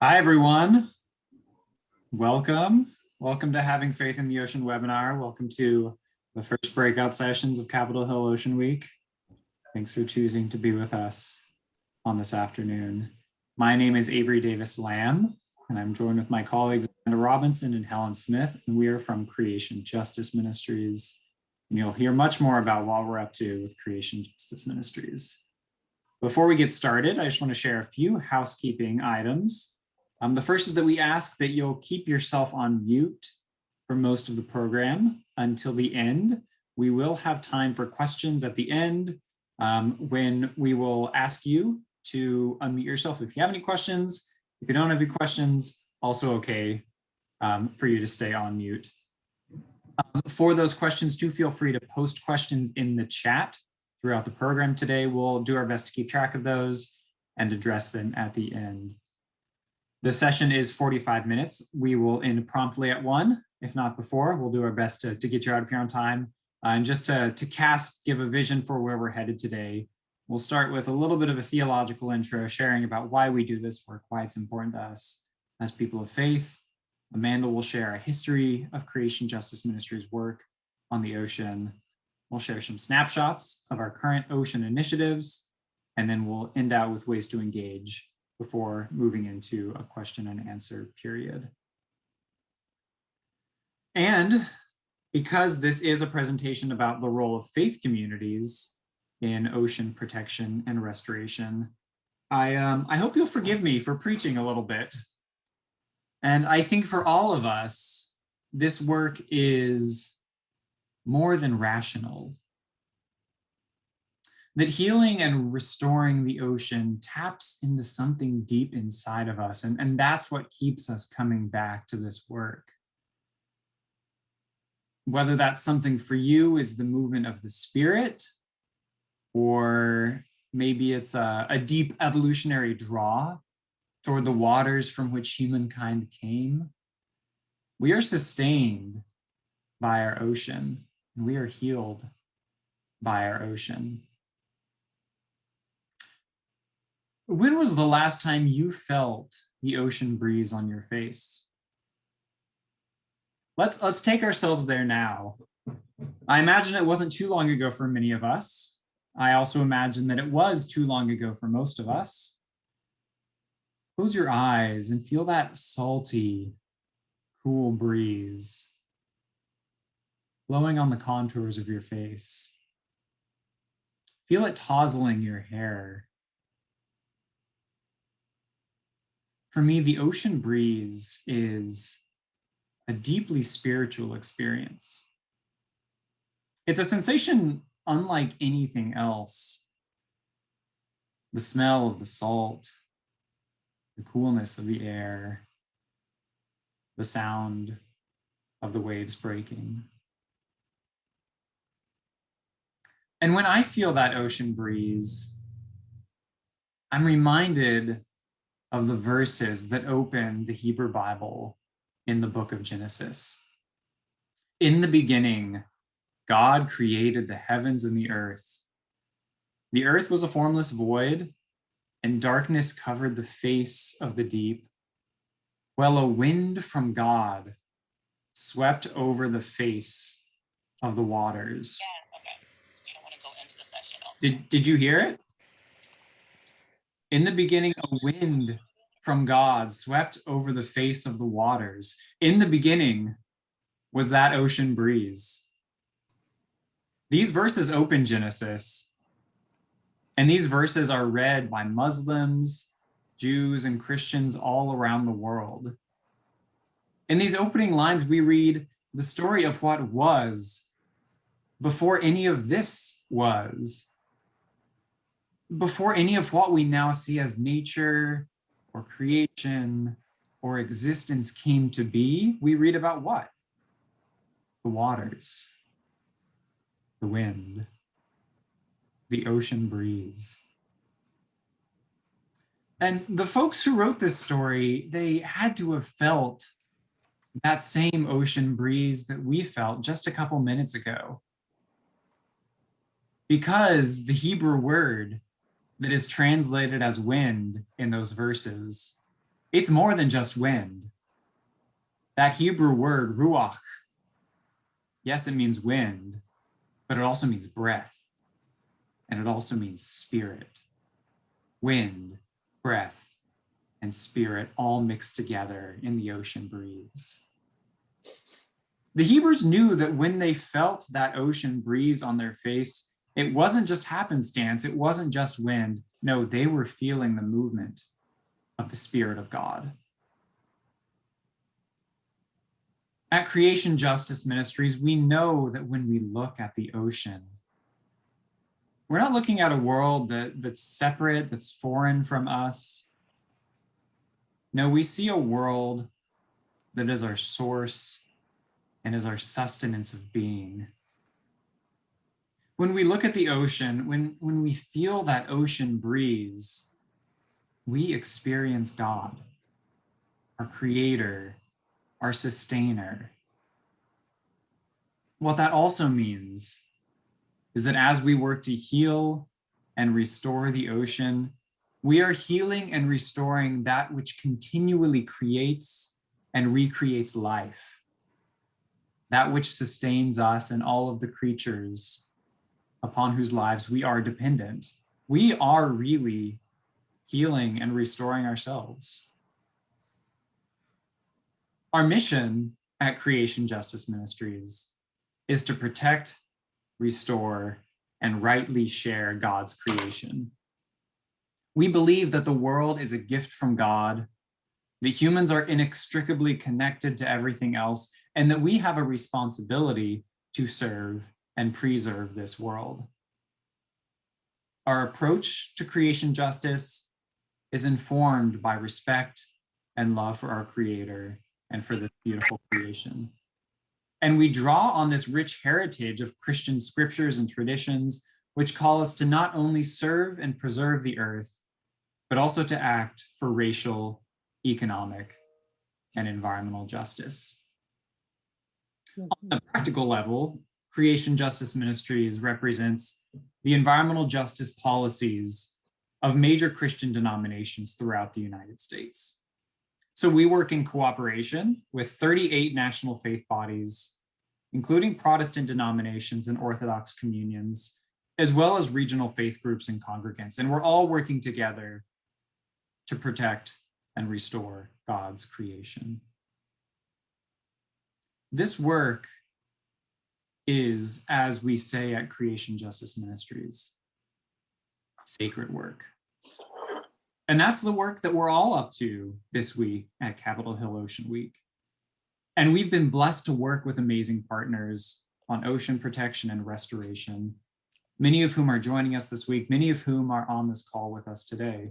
Hi, everyone. Welcome. Welcome to Having Faith in the Ocean webinar. Welcome to the first breakout sessions of Capitol Hill Ocean Week. Thanks for choosing to be with us on this afternoon. My name is Avery Davis Lamb, and I'm joined with my colleagues Amanda Robinson and Helen Smith, and we are from Creation Justice Ministries. And you'll hear much more about what we're up to with Creation Justice Ministries. Before we get started, I just want to share a few housekeeping items. The first is that we ask that you'll keep yourself on mute for most of the program until the end. We will have time for questions at the end when we will ask you to unmute yourself if you have any questions. If you don't have any questions, also okay for you to stay on mute. For those questions, do feel free to post questions in the chat throughout the program today. We'll do our best to keep track of those and address them at the end. The session is 45 minutes. We will end promptly at 1, if not before. We'll do our best to get you out of here on time. And just to give a vision for where we're headed today, we'll start with a little bit of a theological intro, sharing about why we do this work, why it's important to us as people of faith. Amanda will share a history of Creation Justice Ministries work on the ocean. We'll share some snapshots of our current ocean initiatives, and then we'll end out with ways to engage before moving into a question and answer period. And because this is a presentation about the role of faith communities in ocean protection and restoration, I hope you'll forgive me for preaching a little bit. And I think for all of us, this work is more than rational. That healing and restoring the ocean taps into something deep inside of us, and that's what keeps us coming back to this work. Whether that's something for you is the movement of the spirit, or maybe it's a deep evolutionary draw toward the waters from which humankind came. We are sustained by our ocean, and we are healed by our ocean. When was the last time you felt the ocean breeze on your face? Let's take ourselves there now. I imagine it wasn't too long ago for many of us. I also imagine that it was too long ago for most of us. Close your eyes and feel that salty, cool breeze blowing on the contours of your face. Feel it tousling your hair. For me, the ocean breeze is a deeply spiritual experience. It's a sensation unlike anything else. The smell of the salt, the coolness of the air, the sound of the waves breaking. And when I feel that ocean breeze, I'm reminded of the verses that open the Hebrew Bible in the book of Genesis. In the beginning, God created the heavens and the earth. The earth was a formless void, and darkness covered the face of the deep, while a wind from God swept over the face of the waters. Yeah, okay. You don't want to go into the session. Did you hear it? In the beginning, a wind from God swept over the face of the waters. In the beginning was that ocean breeze. These verses open Genesis, and these verses are read by Muslims, Jews, and Christians all around the world. In these opening lines, we read the story of what was before any of this was. Before any of what we now see as nature or creation or existence came to be, we read about what? The waters, the wind, the ocean breeze. And the folks who wrote this story, they had to have felt that same ocean breeze that we felt just a couple minutes ago. Because the Hebrew word that is translated as wind in those verses It's more than just wind. That Hebrew word, ruach, yes, it means wind, but it also means breath, and it also means spirit. Wind, breath, and spirit all mixed together in the ocean breeze. The Hebrews knew that when they felt that ocean breeze on their face, it wasn't just happenstance, it wasn't just wind. No, they were feeling the movement of the Spirit of God. At Creation Justice Ministries, we know that when we look at the ocean, we're not looking at a world that's separate, that's foreign from us. No, we see a world that is our source and is our sustenance of being. When we look at the ocean, when we feel that ocean breeze, we experience God, our creator, our sustainer. What that also means is that as we work to heal and restore the ocean, we are healing and restoring that which continually creates and recreates life, that which sustains us and all of the creatures upon whose lives we are dependent. We are really healing and restoring ourselves. Our mission at Creation Justice Ministries is to protect, restore, and rightly share God's creation. We believe that the world is a gift from God, that humans are inextricably connected to everything else, and that we have a responsibility to serve and preserve this world. Our approach to creation justice is informed by respect and love for our Creator and for this beautiful creation. And we draw on this rich heritage of Christian scriptures and traditions, which call us to not only serve and preserve the earth, but also to act for racial, economic, and environmental justice. On a practical level, Creation Justice Ministries represents the environmental justice policies of major Christian denominations throughout the United States. So we work in cooperation with 38 national faith bodies, including Protestant denominations and Orthodox communions, as well as regional faith groups and congregants. And we're all working together to protect and restore God's creation. This work is, as we say at Creation Justice Ministries, sacred work. And that's the work that we're all up to this week at Capitol Hill Ocean Week. And we've been blessed to work with amazing partners on ocean protection and restoration, many of whom are joining us this week, many of whom are on this call with us today.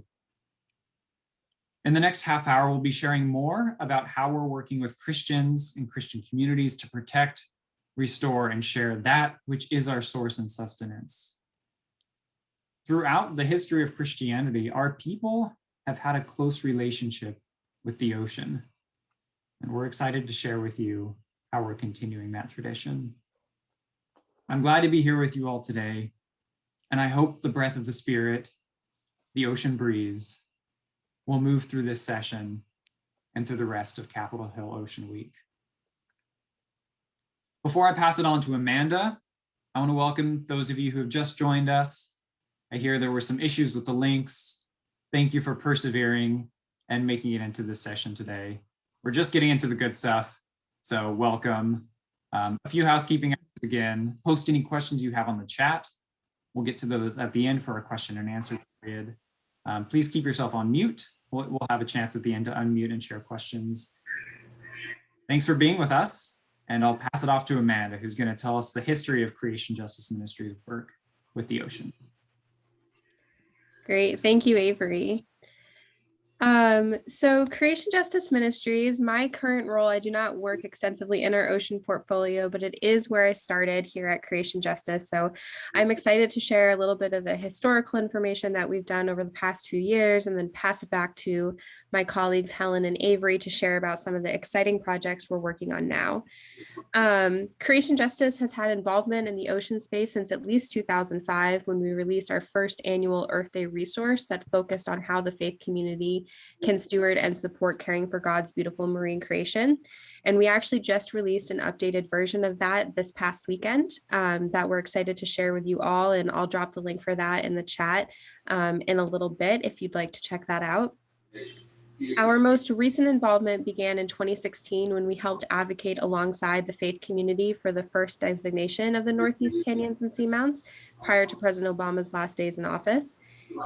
In the next half hour, we'll be sharing more about how we're working with Christians and Christian communities to protect, restore, and share that which is our source and sustenance. Throughout the history of Christianity, our people have had a close relationship with the ocean. And we're excited to share with you how we're continuing that tradition. I'm glad to be here with you all today. And I hope the breath of the Spirit, the ocean breeze, will move through this session and through the rest of Capitol Hill Ocean Week. Before I pass it on to Amanda, I want to welcome those of you who have just joined us. I hear there were some issues with the links. Thank you for persevering and making it into this session today. We're just getting into the good stuff, so welcome. A few housekeeping items again. Post any questions you have on the chat. We'll get to those at the end for a question and answer period. Please keep yourself on mute. We'll have a chance at the end to unmute and share questions. Thanks for being with us, and I'll pass it off to Amanda, who's going to tell us the history of Creation Justice Ministries work with the ocean. Great, thank you, Avery. So Creation Justice Ministries, my current role, I do not work extensively in our ocean portfolio, but it is where I started here at Creation Justice. So I'm excited to share a little bit of the historical information that we've done over the past few years and then pass it back to my colleagues Helen and Avery to share about some of the exciting projects we're working on now. Creation Justice has had involvement in the ocean space since at least 2005, when we released our first annual Earth Day resource that focused on how the faith community can steward and support caring for God's beautiful marine creation. And we actually just released an updated version of that this past weekend that we're excited to share with you all. And I'll drop the link for that in the chat in a little bit if you'd like to check that out. Our most recent involvement began in 2016 when we helped advocate alongside the faith community for the first designation of the Northeast Canyons and Seamounts prior to President Obama's last days in office.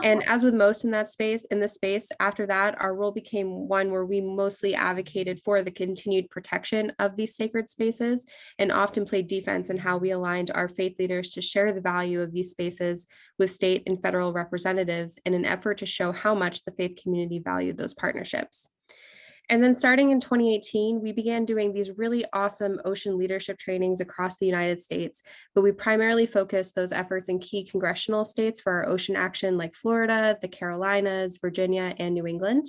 And as with most in this space, after that, our role became one where we mostly advocated for the continued protection of these sacred spaces and often played defense in how we aligned our faith leaders to share the value of these spaces with state and federal representatives in an effort to show how much the faith community valued those partnerships. And then starting in 2018, we began doing these really awesome ocean leadership trainings across the United States, but we primarily focused those efforts in key congressional states for our ocean action like Florida, the Carolinas, Virginia, and New England.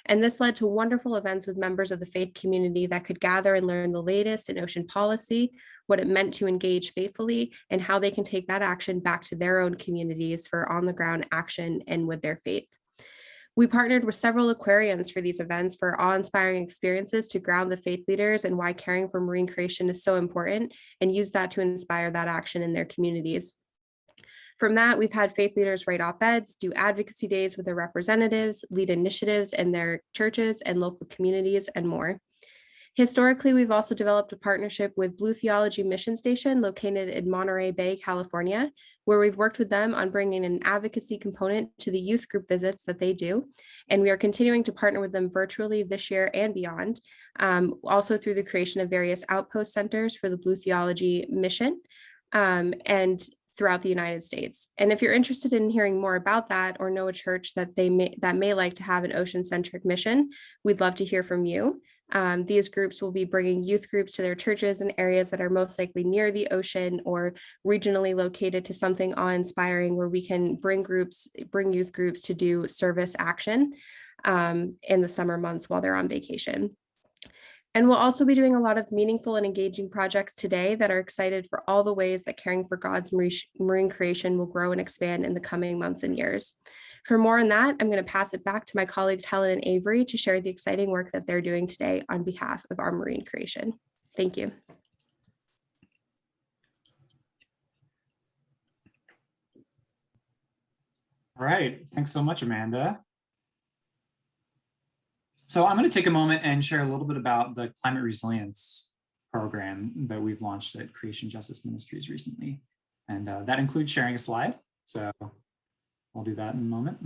And this led to wonderful events with members of the faith community that could gather and learn the latest in ocean policy, what it meant to engage faithfully, and how they can take that action back to their own communities for on-the-ground action and with their faith. We partnered with several aquariums for these events for awe-inspiring experiences to ground the faith leaders and why caring for marine creation is so important, and use that to inspire that action in their communities. From that, we've had faith leaders write op-eds, do advocacy days with their representatives, lead initiatives in their churches and local communities, and more. Historically, we've also developed a partnership with Blue Theology Mission Station located in Monterey Bay, California, where we've worked with them on bringing an advocacy component to the youth group visits that they do. And we are continuing to partner with them virtually this year and beyond, also through the creation of various outpost centers for the Blue Theology Mission and throughout the United States. And if you're interested in hearing more about that or know a church that may like to have an ocean-centric mission, we'd love to hear from you. These groups will be bringing youth groups to their churches in areas that are most likely near the ocean or regionally located to something awe-inspiring where we can bring youth groups to do service action in the summer months while they're on vacation. And we'll also be doing a lot of meaningful and engaging projects today that are excited for all the ways that caring for God's marine creation will grow and expand in the coming months and years. For more on that, I'm going to pass it back to my colleagues Helen and Avery to share the exciting work that they're doing today on behalf of our marine creation. Thank you. All right, thanks so much, Amanda. So I'm going to take a moment and share a little bit about the climate resilience program that we've launched at Creation Justice Ministries recently. And that includes sharing a slide. So I'll do that in a moment.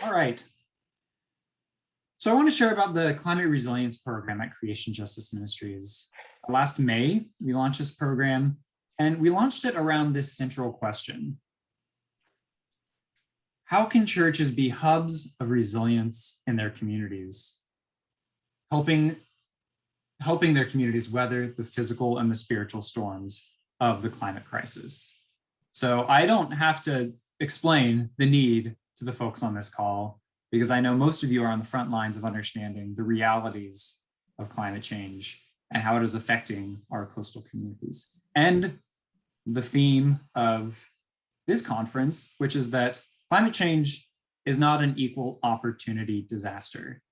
All right. So I want to share about the climate resilience program at Creation Justice Ministries. Last May, we launched this program, and we launched it around this central question. How can churches be hubs of resilience in their communities, helping their communities weather the physical and the spiritual storms of the climate crisis? So I don't have to explain the need to the folks on this call, because I know most of you are on the front lines of understanding the realities of climate change and how it is affecting our coastal communities. And the theme of this conference, which is that climate change is not an equal opportunity disaster.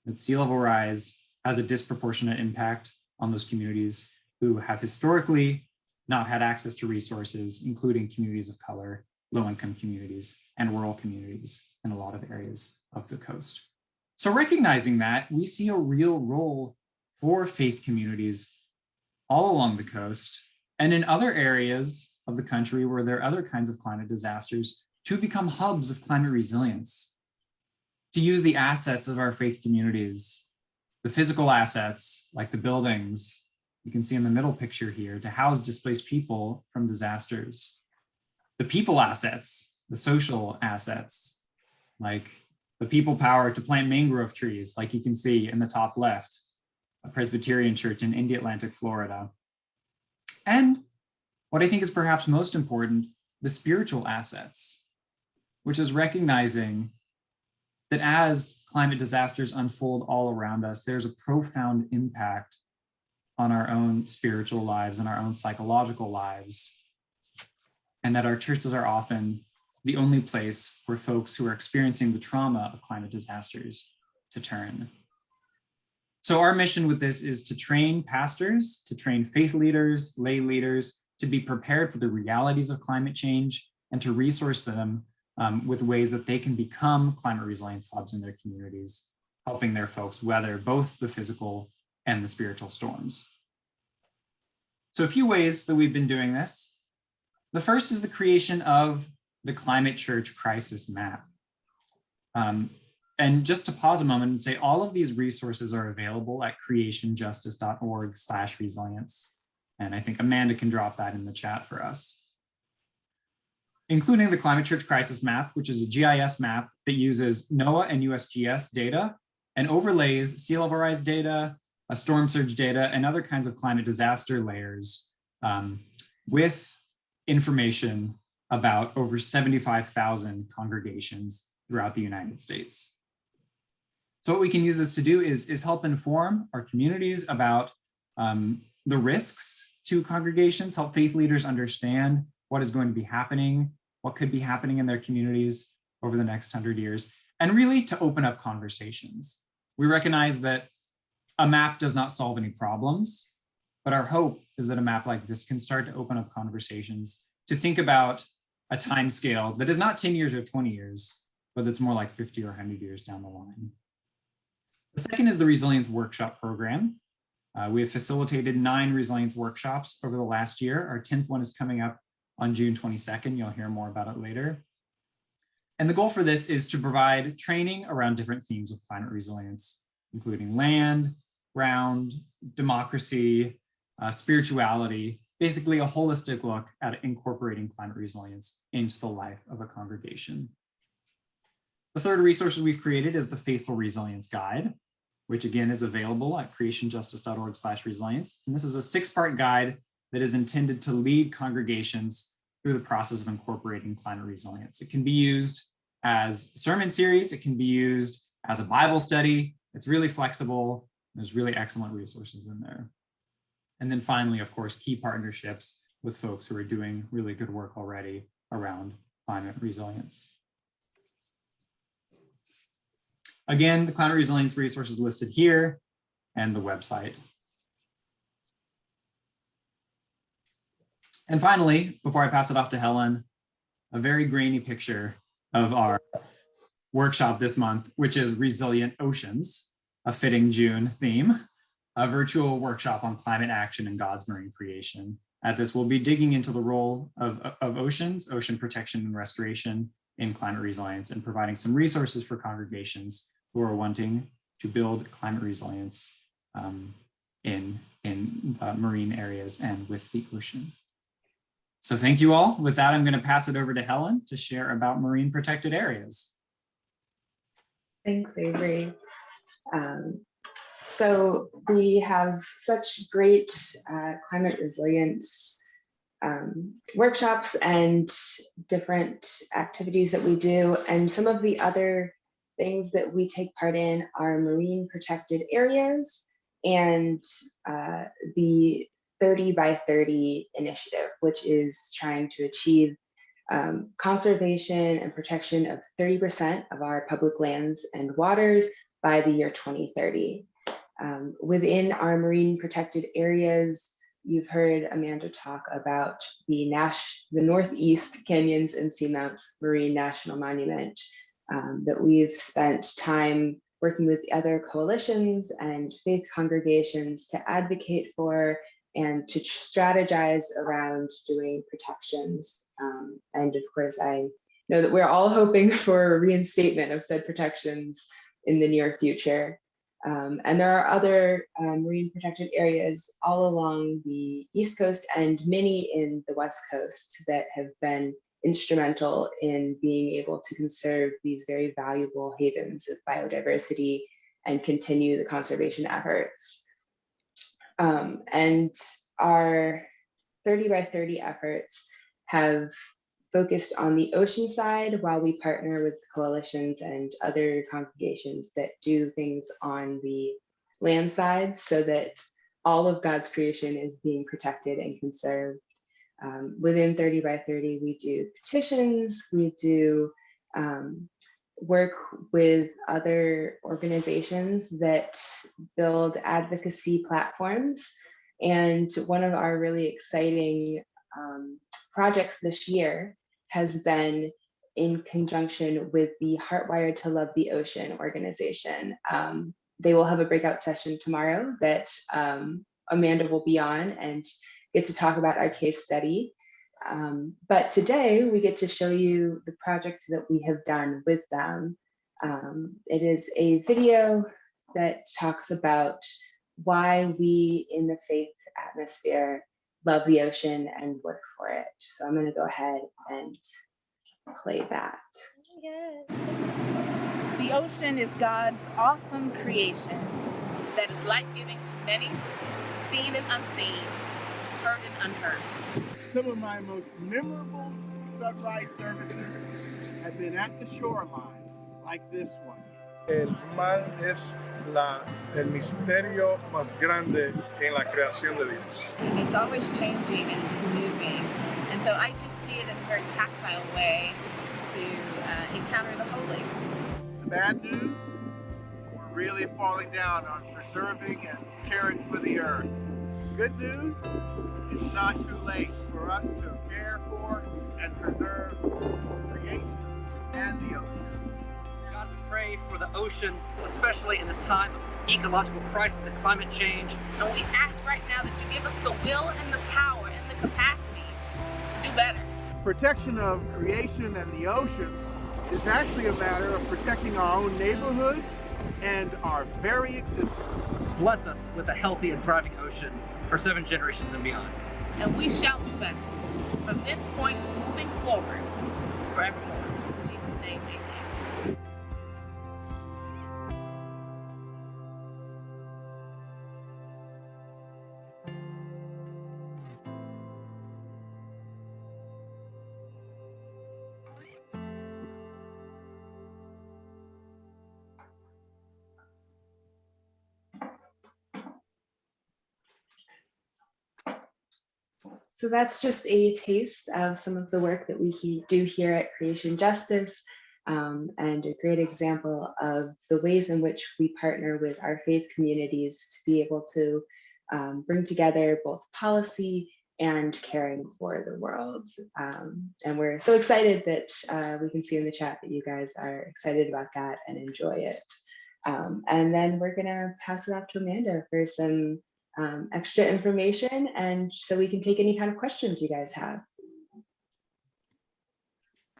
That sea level rise has a disproportionate impact on those communities who have historically not had access to resources, including communities of color, low-income communities, and rural communities in a lot of areas of the coast. So recognizing that, we see a real role for faith communities all along the coast and in other areas of the country where there are other kinds of climate disasters to become hubs of climate resilience, to use the assets of our faith communities, the physical assets like the buildings you can see in the middle picture here, to house displaced people from disasters, the people assets, the social assets, like the people power to plant mangrove trees, like you can see in the top left, a Presbyterian church in Indy Atlantic, Florida. And what I think is perhaps most important, the spiritual assets, which is recognizing that as climate disasters unfold all around us, there's a profound impact on our own spiritual lives and our own psychological lives, and that our churches are often the only place where folks who are experiencing the trauma of climate disasters to turn. So our mission with this is to train pastors, to train faith leaders, lay leaders, to be prepared for the realities of climate change and to resource them with ways that they can become climate resilience hubs in their communities, helping their folks weather both the physical and the spiritual storms. So a few ways that we've been doing this. The first is the creation of the Climate Church Crisis Map. And just to pause a moment and say, all of these resources are available at creationjustice.org/resilience. And I think Amanda can drop that in the chat for us. Including the Climate Church Crisis Map, which is a GIS map that uses NOAA and USGS data and overlays sea level rise data, storm surge data, and other kinds of climate disaster layers with information about over 75,000 congregations throughout the United States. So what we can use this to do is help inform our communities about the risks to congregations, help faith leaders understand what is going to be happening, what could be happening in their communities over the next 100 years, and really to open up conversations. We recognize that a map does not solve any problems, but our hope is that a map like this can start to open up conversations to think about a time scale that is not 10 years or 20 years, but that's more like 50 or 100 years down the line. The second is the Resilience Workshop Program. We have facilitated 9 resilience workshops over the last year. Our 10th one is coming up on June 22nd. You'll hear more about it later. And the goal for this is to provide training around different themes of climate resilience, including land, ground, democracy, spirituality, basically a holistic look at incorporating climate resilience into the life of a congregation. The third resource we've created is the Faithful Resilience Guide, which again is available at creationjustice.org/resilience. And this is a 6-part guide that is intended to lead congregations through the process of incorporating climate resilience. It can be used as a sermon series. It can be used as a Bible study. It's really flexible. There's really excellent resources in there. And then finally, of course, key partnerships with folks who are doing really good work already around climate resilience. Again, the climate resilience resources listed here and the website. And finally, before I pass it off to Helen, a very grainy picture of our workshop this month, which is Resilient Oceans, a fitting June theme, a virtual workshop on climate action and God's marine creation. At this, we'll be digging into the role of oceans, ocean protection and restoration in climate resilience, and providing some resources for congregations who are wanting to build climate resilience in marine areas and with the ocean. So thank you all. With that, I'm going to pass it over to Helen to share about marine protected areas. Thanks, Avery. So we have such great climate resilience workshops and different activities that we do. And some of the other things that we take part in are marine protected areas and the 30 by 30 initiative, which is trying to achieve conservation and protection of 30% of our public lands and waters by the year 2030. Within our marine protected areas, you've heard Amanda talk about the Northeast Canyons and Seamounts Marine National Monument that we've spent time working with other coalitions and faith congregations to advocate for and to strategize around doing protections. And of course, I know that we're all hoping for a reinstatement of said protections in the near future. And there are other marine protected areas all along the East Coast and many in the West Coast that have been instrumental in being able to conserve these very valuable havens of biodiversity and continue the conservation efforts. And our 30 by 30 efforts have focused on the ocean side, while we partner with coalitions and other congregations that do things on the land side so that all of God's creation is being protected and conserved. Within 30 by 30, we do petitions, we do work with other organizations that build advocacy platforms. And one of our really exciting projects this year has been in conjunction with the Heartwired to Love the Ocean organization. They will have a breakout session tomorrow that Amanda will be on and get to talk about our case study. But today we get to show you the project that we have done with them. It is a video that talks about why we in the faith atmosphere love the ocean and work for it. So I'm going to go ahead and play that. The ocean is God's awesome creation that is life-giving to many, seen and unseen, heard and unheard. Some of my most memorable sunrise services have been at the shoreline, like this one. El mar es el misterio más grande en la creación de Dios. It's always changing and it's moving. And so I just see it as a very tactile way to encounter the holy. The bad news, we're really falling down on preserving and caring for the earth. Good news, it's not too late for us to care for and preserve creation and the ocean. God, we pray for the ocean, especially in this time of ecological crisis and climate change. And we ask right now that you give us the will and the power and the capacity to do better. Protection of creation and the ocean is actually a matter of protecting our own neighborhoods and our very existence. Bless us with a healthy and thriving ocean for 7 generations and beyond. And we shall do better from this point moving forward forevermore. In Jesus' name, amen. So that's just a taste of some of the work that we do here at Creation Justice, and a great example of the ways in which we partner with our faith communities to be able to bring together both policy and caring for the world. And we're so excited that we can see in the chat that you guys are excited about that and enjoy it. And then we're gonna pass it off to Amanda for some extra information, and so we can take any kind of questions you guys have.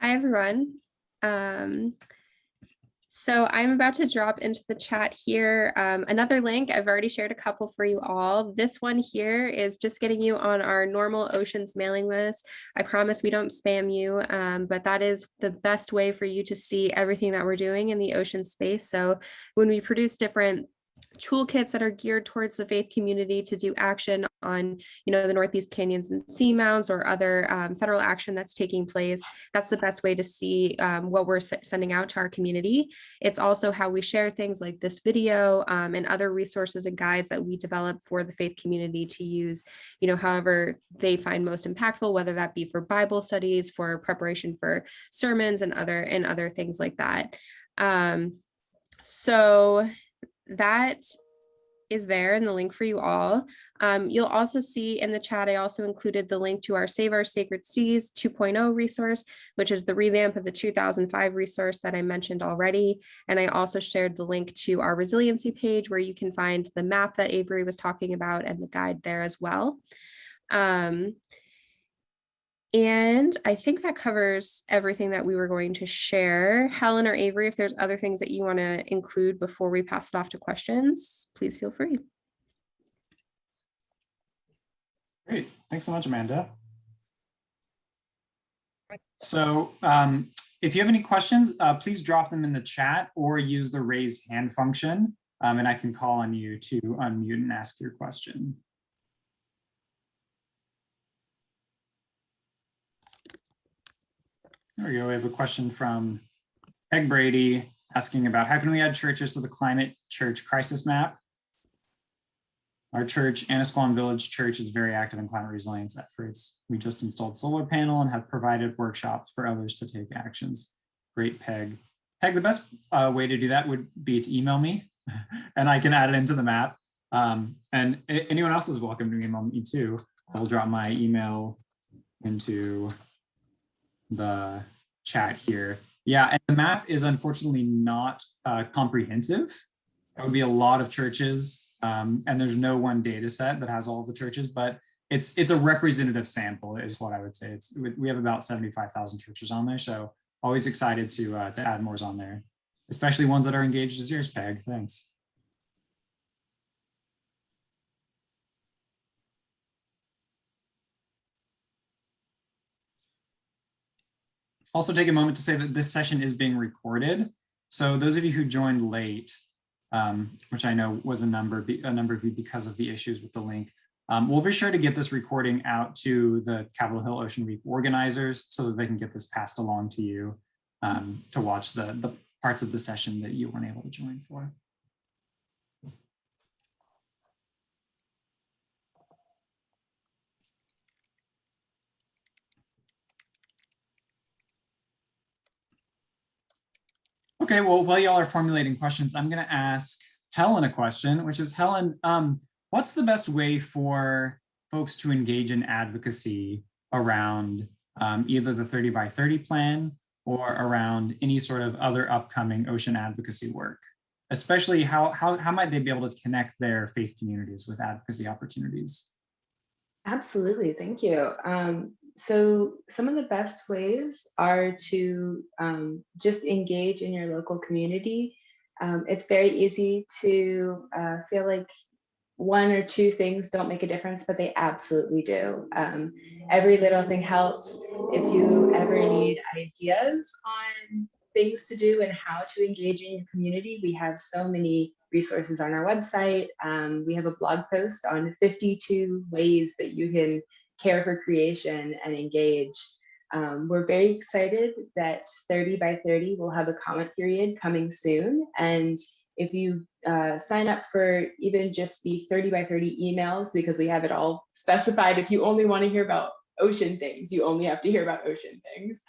Hi, everyone. So I'm about to drop into the chat here another link. I've already shared a couple for you all. This one here is just getting you on our normal Oceans mailing list. I promise we don't spam you, but that is the best way for you to see everything that we're doing in the ocean space. So when we produce different toolkits that are geared towards the faith community to do action on, the Northeast Canyons and seamounts or other federal action that's taking place, that's the best way to see what we're sending out to our community. It's also how we share things like this video and other resources and guides that we develop for the faith community to use, however they find most impactful, whether that be for Bible studies, for preparation for sermons and other things like that. So that is there in the link for you all. You'll also see in the chat, I also included the link to our Save Our Sacred Seas 2.0 resource, which is the revamp of the 2005 resource that I mentioned already. And I also shared the link to our resiliency page where you can find the map that Avery was talking about and the guide there as well. And I think that covers everything that we were going to share. Helen or Avery, if there's other things that you want to include before we pass it off to questions, please feel free. Great. Thanks so much, Amanda. So if you have any questions, please drop them in the chat or use the raise hand function, and I can call on you to unmute and ask your question. There we go. We have a question from Peg Brady asking about how can we add churches to the climate church crisis map? Our church, Annisquam Village Church, is very active in climate resilience efforts. We just installed solar panel and have provided workshops for others to take actions. Great, Peg. Peg, the best way to do that would be to email me and I can add it into the map. And anyone else is welcome to email me too. I'll drop my email into the chat here. Yeah, and the map is unfortunately not comprehensive. That would be a lot of churches, and there's no one data set that has all of the churches, but it's a representative sample is what I would say. We have about 75,000 churches on there, so always excited to add more on there, especially ones that are engaged as yours, Peg. Thanks. Also take a moment to say that this session is being recorded. So those of you who joined late, which I know was a number of you because of the issues with the link, we'll be sure to get this recording out to the Capitol Hill Ocean Week organizers so that they can get this passed along to you to watch the parts of the session that you weren't able to join for. Okay, well, while y'all are formulating questions, I'm going to ask Helen a question, which is, Helen, what's the best way for folks to engage in advocacy around either the 30 by 30 plan or around any sort of other upcoming ocean advocacy work? Especially how might they be able to connect their faith communities with advocacy opportunities? Absolutely, thank you. So some of the best ways are to just engage in your local community. It's very easy to feel like one or two things don't make a difference, but they absolutely do. Every little thing helps. If you ever need ideas on things to do and how to engage in your community, we have so many resources on our website. We have a blog post on 52 ways that you can care for creation and engage. We're very excited that 30 by 30 will have a comment period coming soon. And if you sign up for even just the 30 by 30 emails, because we have it all specified, if you only want to hear about ocean things, you only have to hear about ocean things.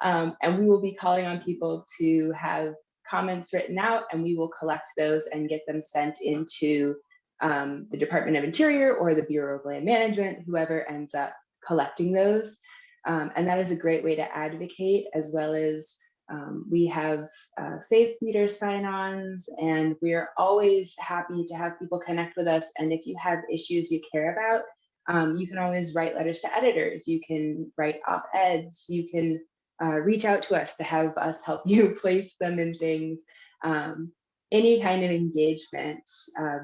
And we will be calling on people to have comments written out, and we will collect those and get them sent into the Department of Interior or the Bureau of Land Management, whoever ends up collecting those. And that is a great way to advocate, as well as we have faith leader sign-ons, and we're always happy to have people connect with us. And if you have issues you care about, you can always write letters to editors, you can write op-eds, you can reach out to us to have us help you place them in things. Any kind of engagement,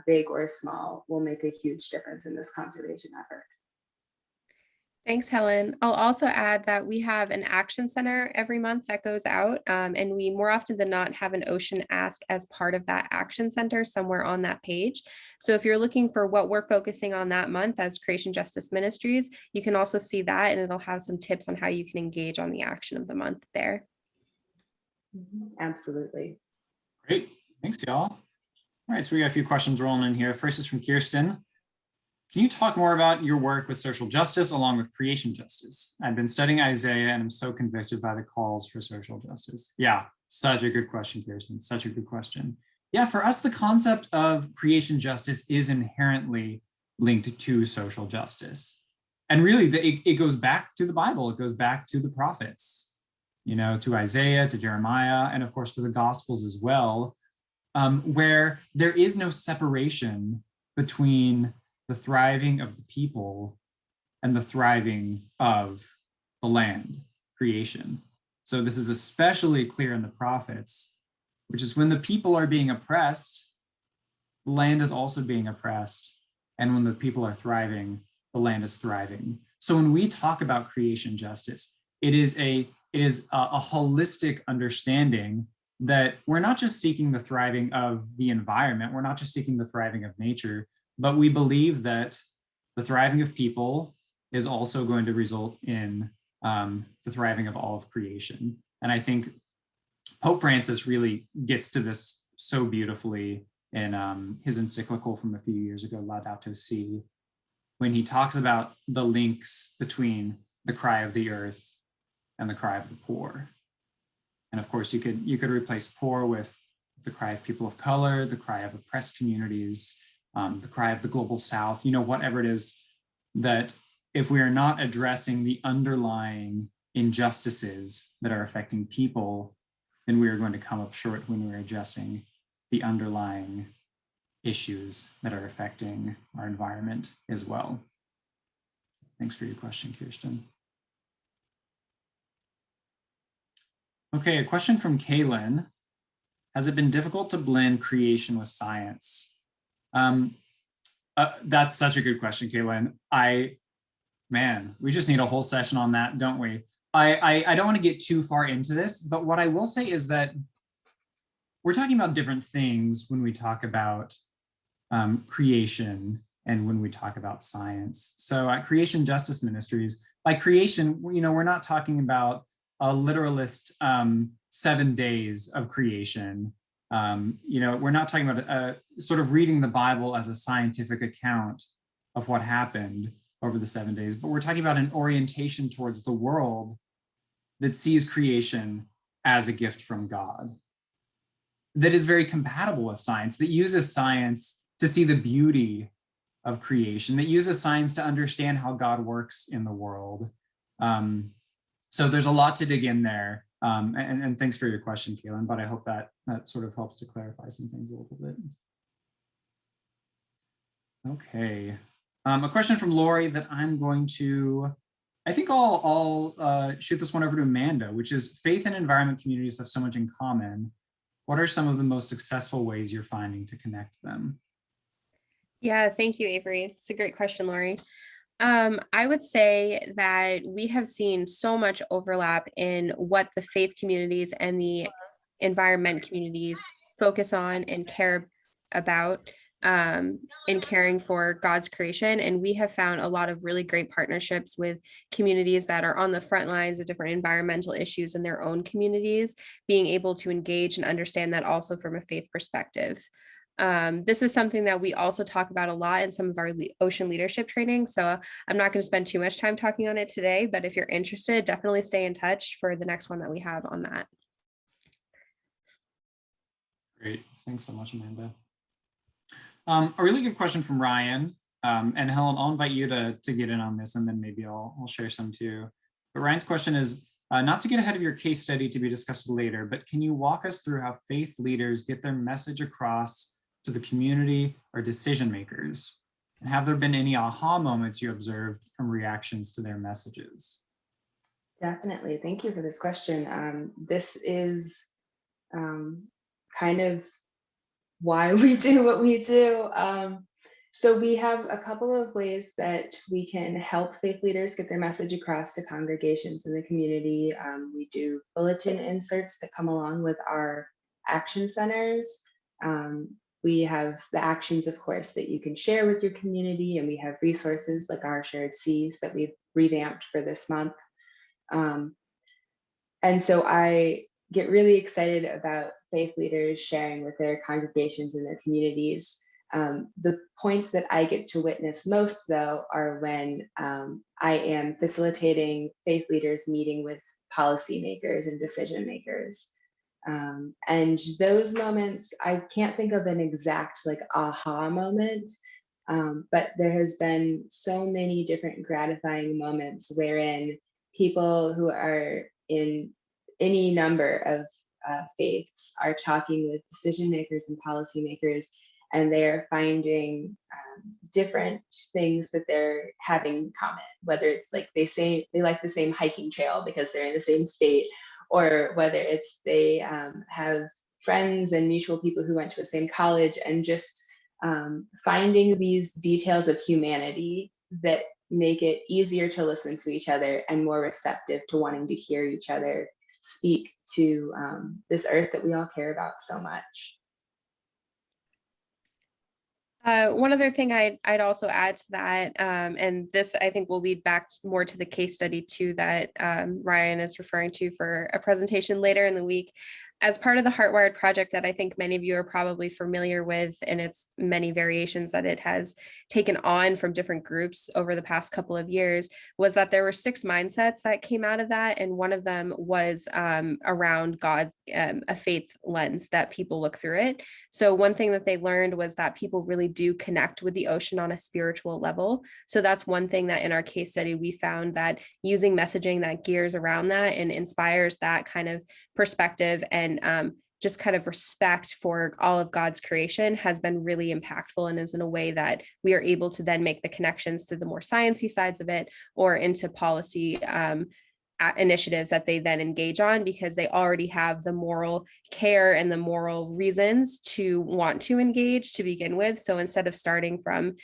big or small, will make a huge difference in this conservation effort. Thanks, Helen. I'll also add that we have an action center every month that goes out, and we more often than not have an ocean ask as part of that action center somewhere on that page. So if you're looking for what we're focusing on that month as Creation Justice Ministries, you can also see that, and it'll have some tips on how you can engage on the action of the month there. Absolutely. Great. Thanks, y'all. All right, so we got a few questions rolling in here. First is from Kirsten. Can you talk more about your work with social justice along with creation justice? I've been studying Isaiah and I'm so convicted by the calls for social justice. Yeah, such a good question, Kirsten. Such a good question. Yeah, for us, the concept of creation justice is inherently linked to social justice. And really, it goes back to the Bible. It goes back to the prophets, you know, to Isaiah, to Jeremiah, and of course to the Gospels as well, where there is no separation between the thriving of the people and the thriving of the land, creation. So this is especially clear in the prophets, which is when the people are being oppressed, the land is also being oppressed. And when the people are thriving, the land is thriving. So when we talk about creation justice, it is a holistic understanding that we're not just seeking the thriving of the environment, we're not just seeking the thriving of nature, but we believe that the thriving of people is also going to result in the thriving of all of creation. And I think Pope Francis really gets to this so beautifully in his encyclical from a few years ago, Laudato Si, when he talks about the links between the cry of the earth and the cry of the poor. And of course, you could replace poor with the cry of people of color, the cry of oppressed communities, the cry of the global South, whatever it is, that if we are not addressing the underlying injustices that are affecting people, then we are going to come up short when we're addressing the underlying issues that are affecting our environment as well. Thanks for your question, Kirsten. Okay, a question from Kaylin. Has it been difficult to blend creation with science? That's such a good question, Kaylin. We just need a whole session on that, don't we? I don't want to get too far into this, but what I will say is that we're talking about different things when we talk about creation and when we talk about science. So at Creation Justice Ministries, by creation, we're not talking about a literalist 7 days of creation. We're not talking about sort of reading the Bible as a scientific account of what happened over the 7 days, but we're talking about an orientation towards the world that sees creation as a gift from God, that is very compatible with science, that uses science to see the beauty of creation, that uses science to understand how God works in the world. So there's a lot to dig in there. And thanks for your question, Kaylin, but I hope that sort of helps to clarify some things a little bit. Okay, a question from Lori that I'm going to, I think I'll shoot this one over to Amanda, which is faith and environment communities have so much in common. What are some of the most successful ways you're finding to connect them? Yeah, thank you, Avery. It's a great question, Lori. I would say that we have seen so much overlap in what the faith communities and the environment communities focus on and care about in caring for God's creation. And we have found a lot of really great partnerships with communities that are on the front lines of different environmental issues in their own communities, being able to engage and understand that also from a faith perspective. This is something that we also talk about a lot in some of our ocean leadership training. So I'm not going to spend too much time talking on it today, but if you're interested, definitely stay in touch for the next one that we have on that. Great. Thanks so much, Amanda. A really good question from Ryan. And Helen, I'll invite you to get in on this, and then maybe I'll share some too. But Ryan's question is, not to get ahead of your case study to be discussed later, but can you walk us through how faith leaders get their message across to the community or decision makers? And have there been any aha moments you observed from reactions to their messages? Definitely. Thank you for this question. This is kind of why we do what we do. So we have a couple of ways that we can help faith leaders get their message across to congregations in the community. We do bulletin inserts that come along with our action centers. We have the actions, of course, that you can share with your community, and we have resources like our shared Cs that we've revamped for this month. And so I get really excited about faith leaders sharing with their congregations and their communities. The points that I get to witness most, though, are when I am facilitating faith leaders meeting with policymakers and decision makers. And those moments, I can't think of an exact aha moment, but there has been so many different gratifying moments wherein people who are in any number of faiths are talking with decision makers and policymakers, and they're finding different things that they're having in common, whether it's like they say they like the same hiking trail because they're in the same state, or whether it's they have friends and mutual people who went to the same college, and just finding these details of humanity that make it easier to listen to each other and more receptive to wanting to hear each other speak to this earth that we all care about so much. One other thing I'd also add to that, and this I think will lead back more to the case study too that Ryan is referring to for a presentation later in the week. As part of the Heartwired project that I think many of you are probably familiar with, and its many variations that it has taken on from different groups over the past couple of years, was that there were 6 mindsets that came out of that. And one of them was around God, a faith lens that people look through it. So one thing that they learned was that people really do connect with the ocean on a spiritual level. So that's one thing that in our case study, we found that using messaging that gears around that and inspires that kind of perspective and just kind of respect for all of God's creation has been really impactful, and is in a way that we are able to then make the connections to the more sciencey sides of it or into policy initiatives that they then engage on, because they already have the moral care and the moral reasons to want to engage to begin with. So instead of starting from,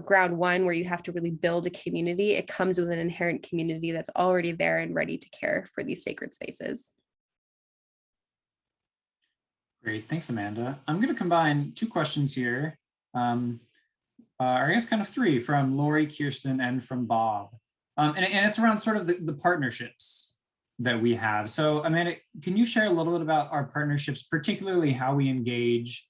ground one where you have to really build a community, it comes with an inherent community that's already there and ready to care for these sacred spaces. Great, thanks, Amanda. I'm going to combine 2 questions here. I guess kind of 3 from Lori, Kirsten, and from Bob. And it's around sort of the partnerships that we have. So Amanda, can you share a little bit about our partnerships, particularly how we engage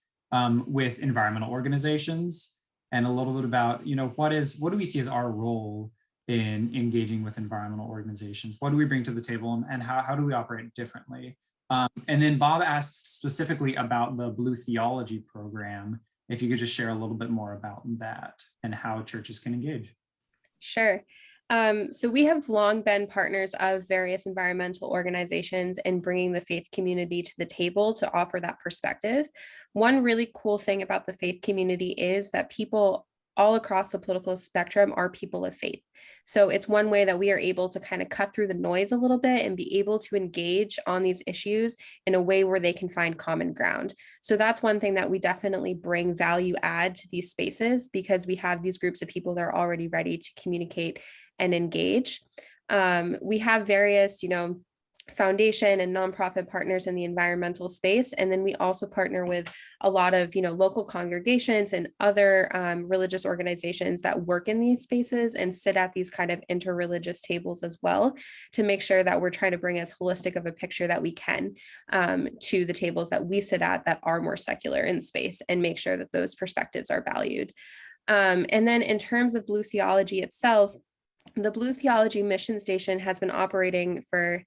with environmental organizations, and a little bit about, what do we see as our role in engaging with environmental organizations? What do we bring to the table, and how do we operate differently? And then Bob asks specifically about the Blue Theology program, if you could just share a little bit more about that and how churches can engage. Sure. So we have long been partners of various environmental organizations in bringing the faith community to the table to offer that perspective. One really cool thing about the faith community is that people all across the political spectrum are people of faith. So it's one way that we are able to kind of cut through the noise a little bit and be able to engage on these issues in a way where they can find common ground. So that's one thing that we definitely bring value add to these spaces, because we have these groups of people that are already ready to communicate and engage. We have various, foundation and nonprofit partners in the environmental space. And then we also partner with a lot of, local congregations and other religious organizations that work in these spaces and sit at these kind of interreligious tables as well, to make sure that we're trying to bring as holistic of a picture that we can to the tables that we sit at that are more secular in space, and make sure that those perspectives are valued. And then in terms of Blue Theology itself, the Blue Theology Mission Station has been operating for,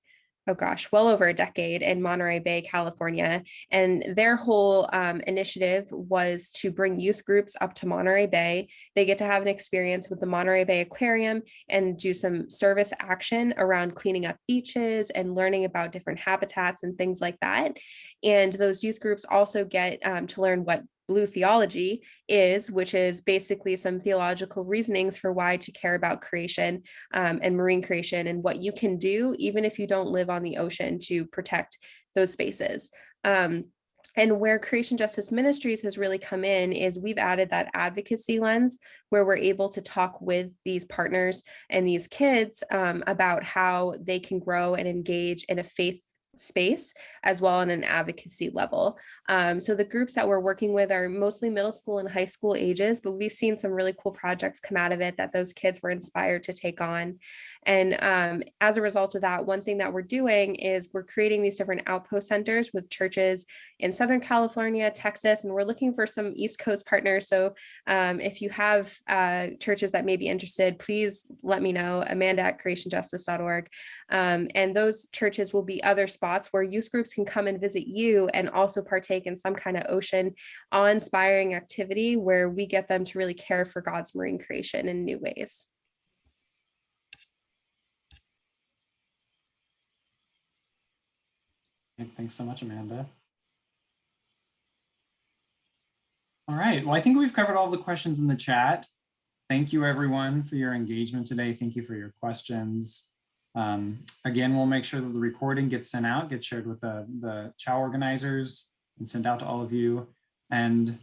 well over a decade in Monterey Bay, California. And their whole initiative was to bring youth groups up to Monterey Bay. They get to have an experience with the Monterey Bay Aquarium and do some service action around cleaning up beaches and learning about different habitats and things like that. And those youth groups also get to learn what Blue theology is, which is basically some theological reasonings for why to care about creation and marine creation, and what you can do even if you don't live on the ocean to protect those spaces. And where Creation Justice Ministries has really come in is we've added that advocacy lens, where we're able to talk with these partners and these kids about how they can grow and engage in a faith space as well on an advocacy level. So the groups that we're working with are mostly middle school and high school ages, but we've seen some really cool projects come out of it that those kids were inspired to take on. And as a result of that, one thing that we're doing is we're creating these different outpost centers with churches in Southern California, Texas, and we're looking for some East Coast partners. So if you have churches that may be interested, please let me know, amanda@creationjustice.org. And those churches will be other spots where youth groups can come and visit you and also partake in some kind of ocean awe-inspiring activity where we get them to really care for God's marine creation in new ways. Thanks so much, Amanda. All right, well, I think we've covered all the questions in the chat. Thank you, everyone, for your engagement today. Thank you for your questions. Again, we'll make sure that the recording gets sent out, gets shared with the CHOW organizers, and sent out to all of you. And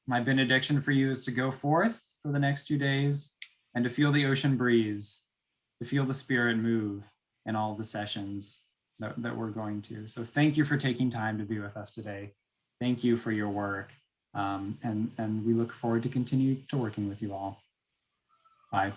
my benediction for you is to go forth for the next 2 days and to feel the ocean breeze, to feel the Spirit move in all the sessions that we're going to. So thank you for taking time to be with us today. Thank you for your work. And we look forward to continue to working with you all. Bye.